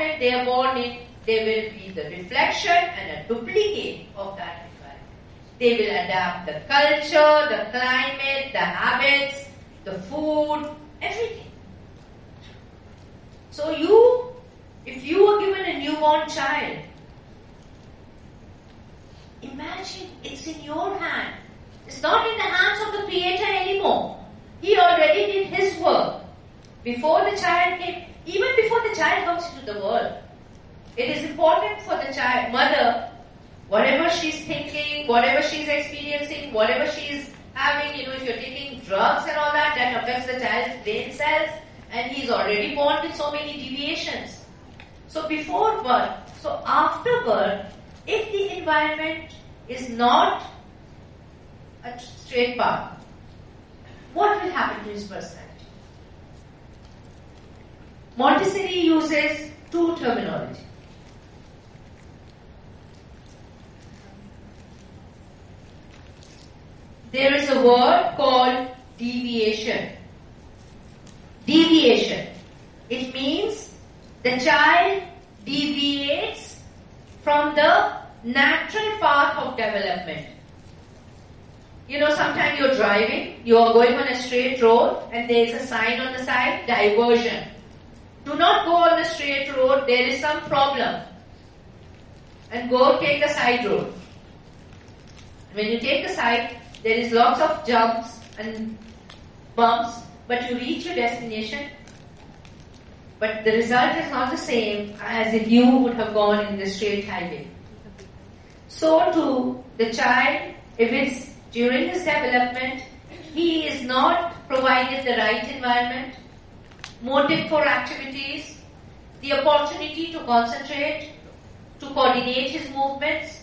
environment they are born in, they will be the reflection and a duplicate of that environment. They will adapt the culture, the climate, the habits, the food, everything. So if you were given a newborn child, imagine it's in your hand. It's not in the hands of the Creator anymore. He already did His work. Before the child came, even before the child comes into the world, it is important for the child, mother, whatever she's thinking, whatever she's experiencing, whatever she's having, if you're taking drugs and all that, that affects the child's brain cells, and he's already born with so many deviations. So before birth, so after birth, if the environment is not a straight path, what will happen to his personality? Montessori uses two terminology. There is a word called deviation. Deviation. It means the child deviates from the natural path of development. Sometimes you're driving, you are going on a straight road and there is a sign on the side, diversion. Do not go on the straight road, there is some problem. And go take the side road. When you take the side, there is lots of jumps and bumps, but you reach your destination. But the result is not the same as if you would have gone in the straight highway. So too, the child, if it's during his development, he is not provided the right environment, motive for activities, the opportunity to concentrate, to coordinate his movements.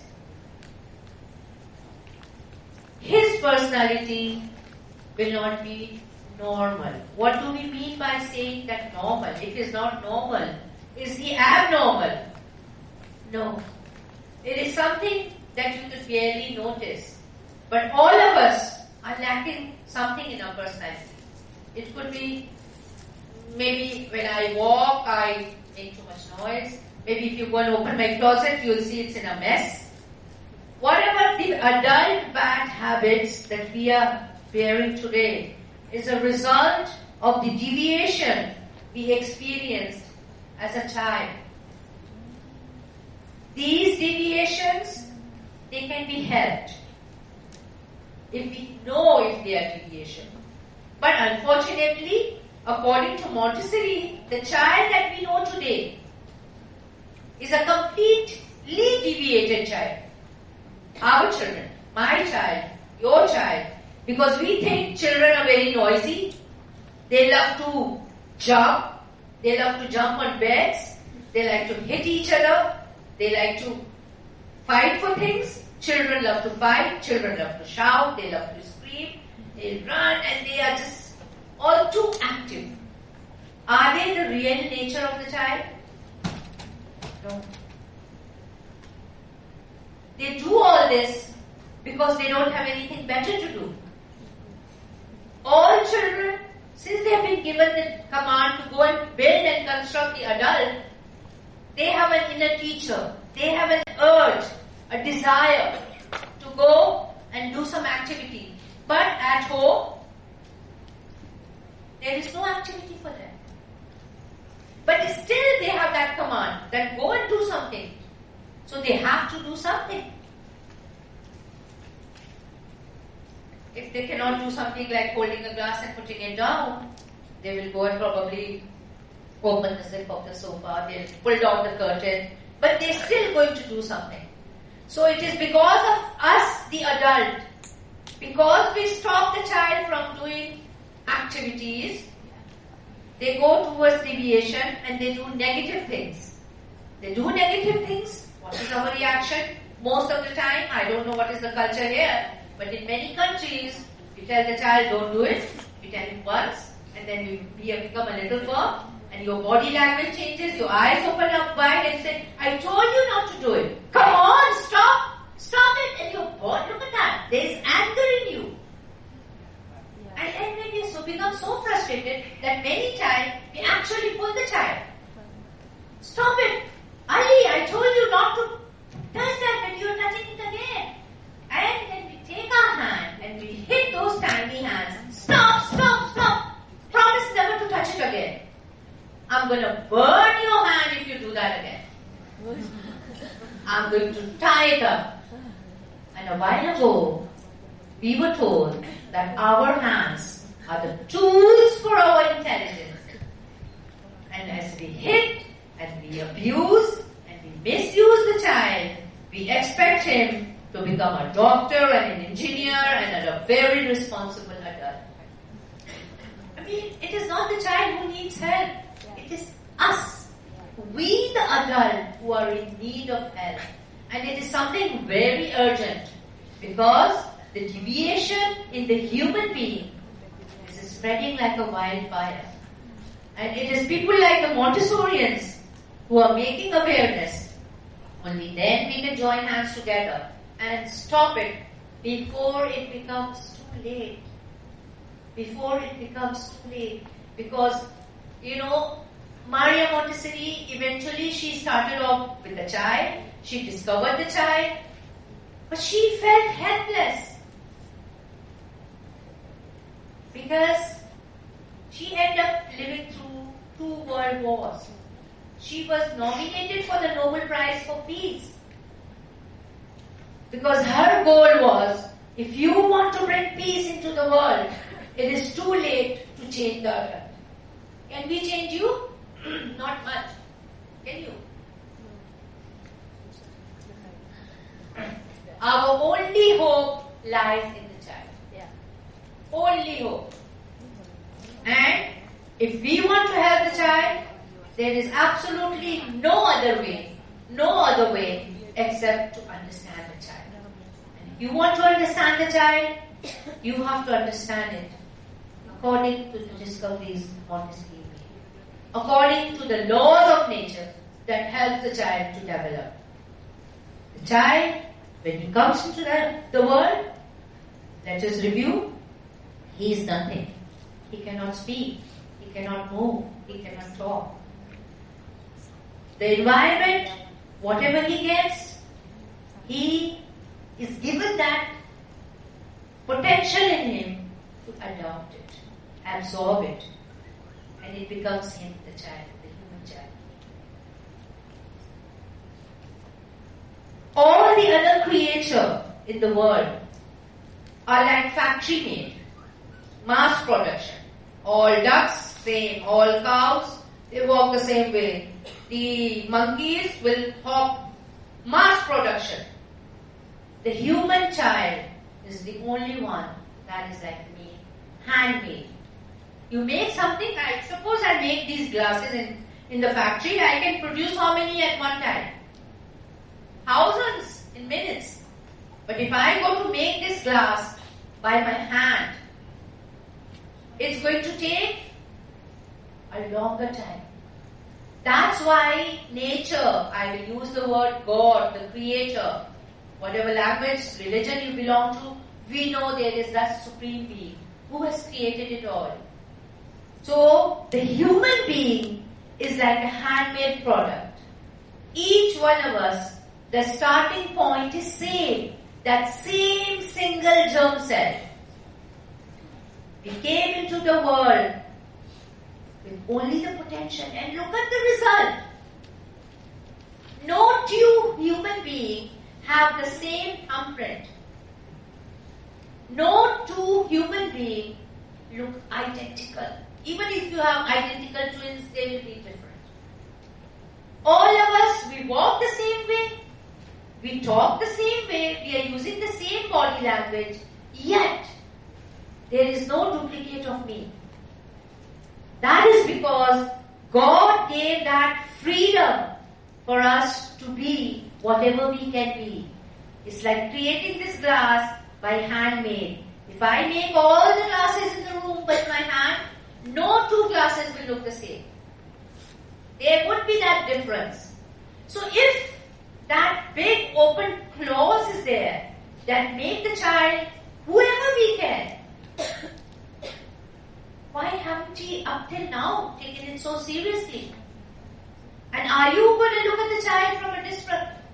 His personality will not be normal. What do we mean by saying that normal? It is not normal. Is he abnormal? No. It is something that you could barely notice. But all of us are lacking something in our personality. It could be maybe when I walk, I make too much noise. Maybe if you go and open my closet, you'll see it's in a mess. Whatever the adult bad habits that we are bearing today is a result of the deviation we experienced as a child. These deviations, they can be helped if we know if they are deviation. But unfortunately, according to Montessori, the child that we know today is a completely deviated child. Our children, my child, your child, because we think children are very noisy, they love to jump on beds, they like to hit each other, they like to fight for things. Children love to fight, children love to shout, they love to scream, they run, and they are just all too active. Are they the real nature of the child? No. They do all this because they don't have anything better to do. All children, since they have been given the command to go and build and construct the adult, they have an inner teacher. They have an urge, a desire to go and do some activity. But at home, there is no activity for them. But still they have that command that go and do something. So they have to do something. If they cannot do something like holding a glass and putting it down, they will go and probably open the zip of the sofa, they'll pull down the curtain, but they're still going to do something. So it is because of us, the adult, because we stop the child from doing activities, they go towards deviation and they do negative things. They do negative things. What is our reaction? Most of the time, I don't know what is the culture here, but in many countries, you tell the child don't do it, you tell him once, and then you have become a little firm, and your body language changes, your eyes open up wide and say, I told you not to do it. Come on, stop it. And your body, look at that, there is anger in you. And then we become so frustrated that many times we actually pull the child. Stop it. burn your hand if you do that again. I'm going to tie it up. And a while ago, we were told that our hands are the tools for our intelligence. And as we hit, and we abuse, and we misuse the child, we expect him to become a doctor and an engineer and a very responsible adult. I mean, it is not the child who needs help. It is us. We, the adult, who are in need of help. And it is something very urgent because the deviation in the human being is spreading like a wildfire. And it is people like the Montessorians who are making awareness. Only then we can join hands together and stop it before it becomes too late. Before it becomes too late. Because, Maria Montessori, eventually she started off with the child. She discovered the child. But she felt helpless. Because she ended up living through 2 world wars. She was nominated for the Nobel Prize for Peace. Because her goal was, if you want to bring peace into the world, it is too late to change the other. Can we change you? Not much. Can you? Our only hope lies in the child. Only hope. And if we want to help the child, there is absolutely no other way except to understand the child. And if you want to understand the child, you have to understand it according to the discoveries Montessori made, according to the laws of nature that help the child to develop. The child, when he comes into the world, let us review, he is nothing. He cannot speak, he cannot move, he cannot talk. The environment, whatever he gets, he is given that potential in him to adopt it, absorb it, and it becomes him, the child, the human child. All the other creatures in the world are like factory made, mass production. All ducks, same. All cows, they walk the same way. The monkeys will hop, mass production. The human child is the only one that is like me, handmade. You make something, I suppose I make these glasses in the factory, I can produce how many at one time? Thousands in minutes. But if I go to make this glass by my hand, it's going to take a longer time. That's why nature, I will use the word God, the creator, whatever language, religion you belong to, we know there is that supreme being who has created it all. So, the human being is like a handmade product. Each one of us, the starting point is same. That same single germ cell. We came into the world with only the potential, and look at the result. No two human beings have the same thumbprint. No two human beings look identical. Even if you have identical twins, they will be different. All of us, we walk the same way, we talk the same way, we are using the same body language, yet there is no duplicate of me. That is because God gave that freedom for us to be whatever we can be. It's like creating this glass by handmade. If I make all the glasses in the room with my hand, no two glasses will look the same. There would be that difference. So if that big open clause is there that make the child whoever we can, why haven't we up till now taken it so seriously? And are you going to look at the child from a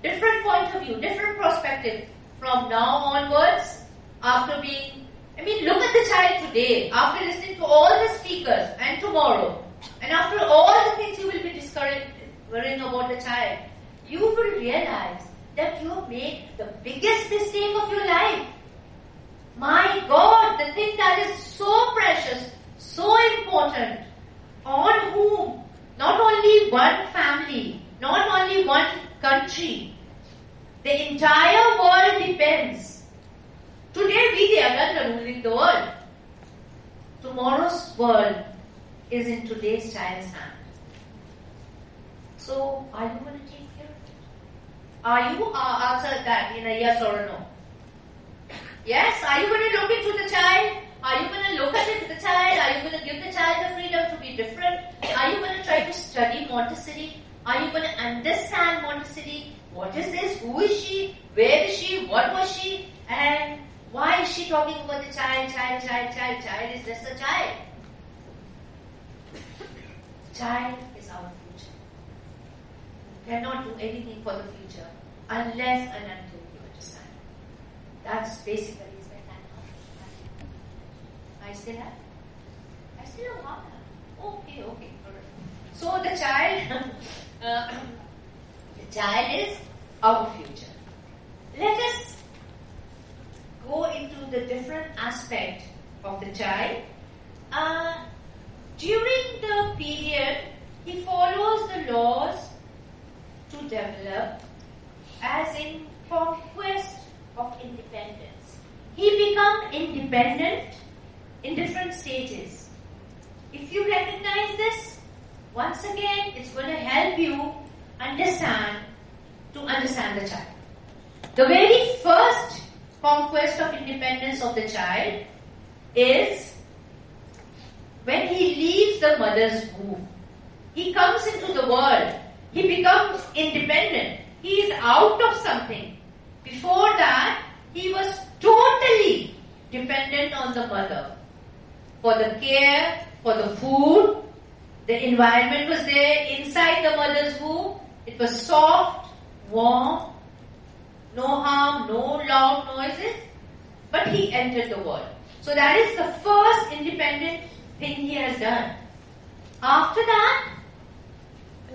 different point of view, different perspective from now onwards? After being, look at the child today, after listening to all the speakers and tomorrow, and after all the things you will be worrying about the child, you will realize that you have made the biggest mistake of your life. My God, the thing that is so precious, so important, on whom not only one family, not only one country, the entire world depends. Today we the adults are ruling the world. Tomorrow's world is in today's child's hand. So, are you going to take care of it? Are you answer that in a yes or a no? Yes? Are you going to look into the child? Are you going to look at it with the child? Are you going to give the child the freedom to be different? Are you going to try to study Montessori? Are you going to understand Montessori? What is this? Who is she? Where is she? What was she? And why is she talking about the child? Child is just a child. Child is our future. We cannot do anything for the future unless and until you understand. That's basically the time. I still have half an hour. Okay. All right. So the child is our future. Let us go into the different aspect of the child. During the period, he follows the laws to develop as in conquest of independence. He becomes independent in different stages. If you recognize this, once again, it's going to help you understand the child. The very first conquest of independence of the child is when he leaves the mother's womb. He comes into the world. He becomes independent. He is out of something. Before that, he was totally dependent on the mother. For the care, for the food, the environment was there inside the mother's womb. It was soft, warm, no harm, no loud noises. But he entered the world. So that is the first independent thing he has done. After that,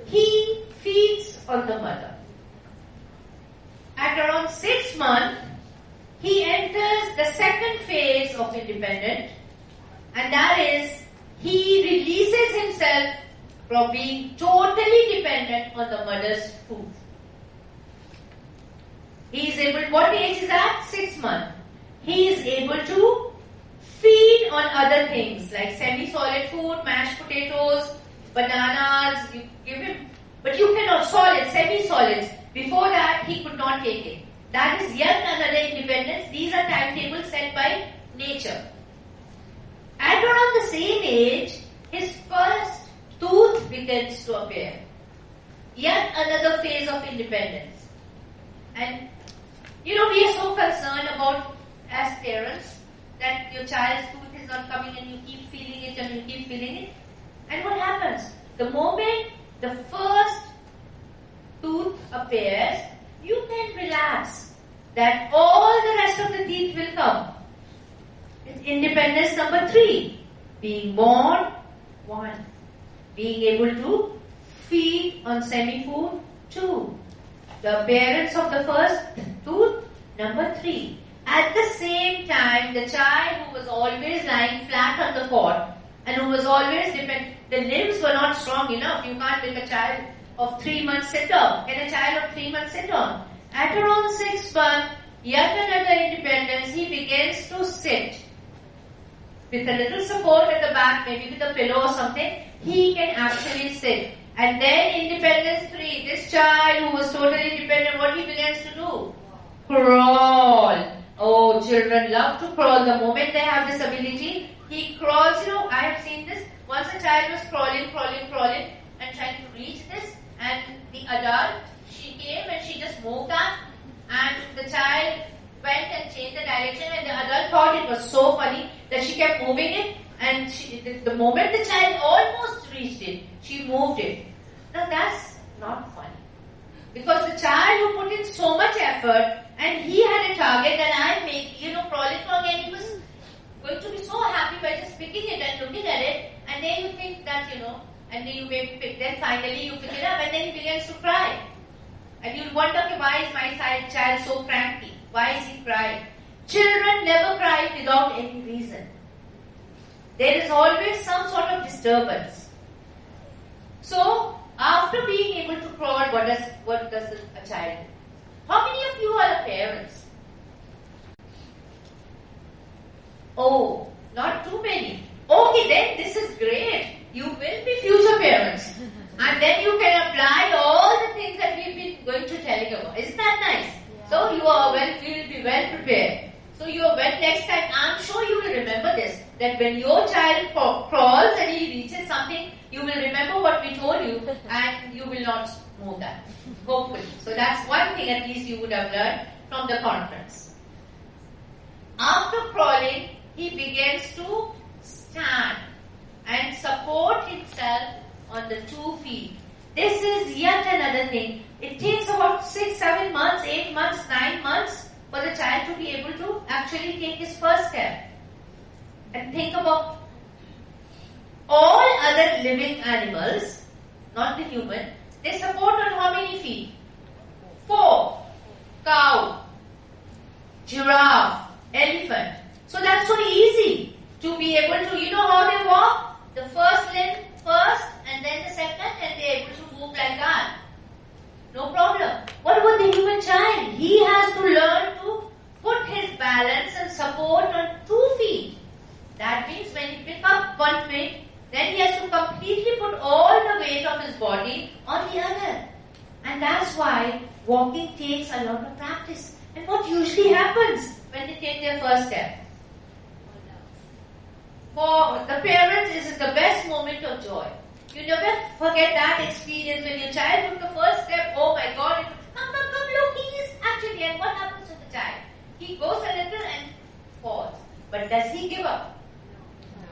he feeds on the mother. At around 6 months, he enters the second phase of independence, and that is he releases himself from being totally dependent on the mother's food. He is able, what age is that? 6 months. He is able to feed on other things like semi-solid food, mashed potatoes, bananas, you give him. But you cannot solid, semi-solids. Before that, he could not take it. That is yet another independence. These are timetables set by nature. At around the same age, his first tooth begins to appear. Yet another phase of independence. And, we are so concerned about, as parents, that your child's tooth is not coming and you keep feeling it and you keep feeling it. And what happens? The moment the first tooth appears, you can relax that all the rest of the teeth will come. It's independence number 3. Being born, 1. Being able to feed on semi-food, 2. The appearance of the first tooth, number 3. At the same time, the child who was always lying flat on the cot and who was always the limbs were not strong enough. You can't make a child of 3 months sit down. Can a child of 3 months sit down? At around 6 months, yet another independence, he begins to sit. With a little support at the back, maybe with a pillow or something, he can actually sit. And then independence 3, this child who was totally dependent, what he begins to do? Crawl. Oh, children love to crawl. The moment they have this ability, he crawls. I have seen this. Once a child was crawling and trying to reach this, and the adult, she came and she just moved up, and the child went and changed the direction, and the adult thought it was so funny that she kept moving it, and the moment the child almost reached it, she moved it. Now that's not funny. Because the child who put in so much effort, and he had a target that I'm making, crawling along, and he was going to be so happy by just picking it and looking at it, and then you think that, and then finally you pick it up, and then he begins to cry. And you'll wonder, why is my child so cranky? Why is he crying? Children never cry without any reason. There is always some sort of disturbance. So, after being able to crawl, what does a child do? How many of you are parents? Oh, not too many. Okay, then this is great. You will be future parents. And then you can apply all the things that we've been going to tell you about. Isn't that nice? Yeah. So you will be well prepared. So next time, I'm sure you will remember this, that when your child crawls and he reaches something, you will remember what we told you and you will not move that. Hopefully. So that's one thing at least you would have learned from the conference. After crawling, he begins to stand and support himself on the 2 feet. This is yet another thing. It takes about 6, 7 months, 8 months, 9 months for the child to be able to actually take his first step. And think about all other living animals, not the human, they support on how many feet? 4. Cow, giraffe, elephant. So that's so easy to be able to, you know how they walk? The first limb first and then the second, and they're able to move like that. No problem. What about the human child? He has to learn to put his balance and support on 2 feet. That means when he picks up one foot, then he has to completely put all the weight of his body on the other. And that's why walking takes a lot of practice. And what usually happens when they take their first step? For the parents, this is the best moment of joy. You never forget that experience when your child took the first step. Oh my God, come, look, he is actually. And what happens to the child? He goes a little and falls. But does he give up? No.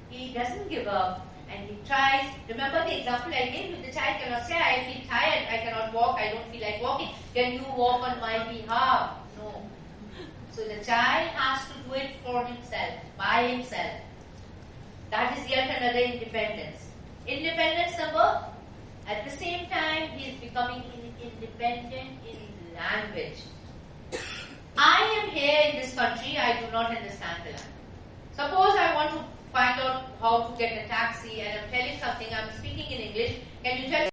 He doesn't give up and he tries. Remember the example I gave you? The child cannot say, I feel tired, I cannot walk, I don't feel like walking. Can you walk on my behalf? No. So the child has to do it for himself, by himself. That is yet another independence. Independence number, at the same time, he is becoming independent in language. I am here in this country, I do not understand the language. Suppose I want to find out how to get a taxi and I'm telling something, I'm speaking in English, can you tell me?